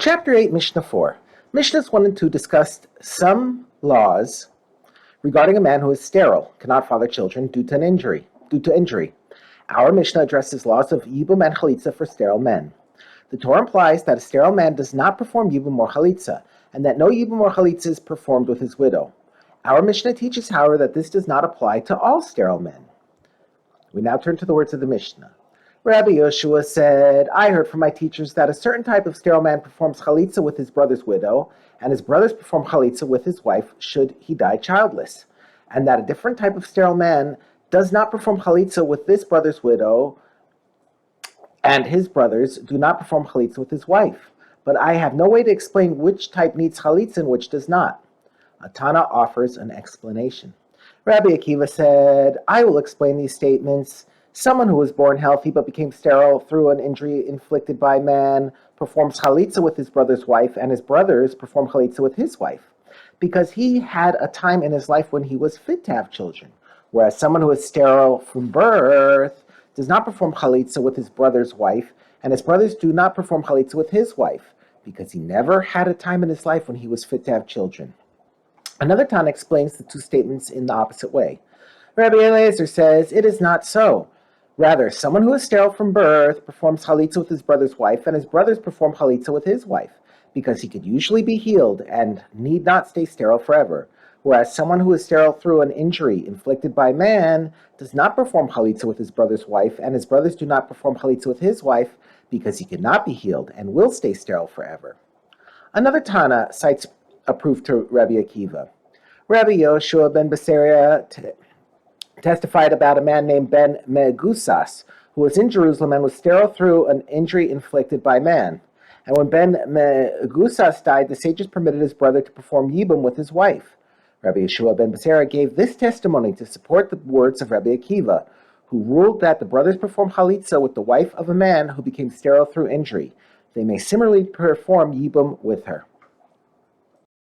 Chapter 8, Mishnah 4. Mishnahs 1 and 2 discussed some laws regarding a man who is sterile, cannot father children due to injury. Our Mishnah addresses laws of Yibum and Chalitza for sterile men. The Torah implies that a sterile man does not perform Yibum or Chalitza, and that no Yibum or Chalitza is performed with his widow. Our Mishnah teaches, however, that this does not apply to all sterile men. We now turn to the words of the Mishnah. Rabbi Yoshua said, I heard from my teachers that a certain type of sterile man performs chalitza with his brother's widow, and his brothers perform chalitza with his wife should he die childless, and that a different type of sterile man does not perform chalitza with this brother's widow, and his brothers do not perform chalitza with his wife. But I have no way to explain which type needs chalitza and which does not. Tana offers an explanation. Rabbi Akiva said, I will explain these statements. Someone who was born healthy but became sterile through an injury inflicted by man performs chalitza with his brother's wife, and his brothers perform chalitza with his wife, because he had a time in his life when he was fit to have children, whereas someone who is sterile from birth does not perform chalitza with his brother's wife, and his brothers do not perform chalitza with his wife, because he never had a time in his life when he was fit to have children. Another Tana explains the two statements in the opposite way. Rabbi Eliezer says, it is not so. Rather, someone who is sterile from birth performs chalitza with his brother's wife, and his brothers perform chalitza with his wife, because he could usually be healed and need not stay sterile forever. Whereas someone who is sterile through an injury inflicted by man does not perform chalitza with his brother's wife, and his brothers do not perform chalitza with his wife, because he could not be healed and will stay sterile forever. Another Tana cites a proof to Rabbi Akiva. Rabbi Yoshua ben Besaria testified about a man named Ben Megusas, who was in Jerusalem and was sterile through an injury inflicted by man. And when Ben Megusas died, the sages permitted his brother to perform Yibum with his wife. Rabbi Yeshua ben Besaria gave this testimony to support the words of Rabbi Akiva, who ruled that the brothers perform chalitza with the wife of a man who became sterile through injury. They may similarly perform Yibum with her.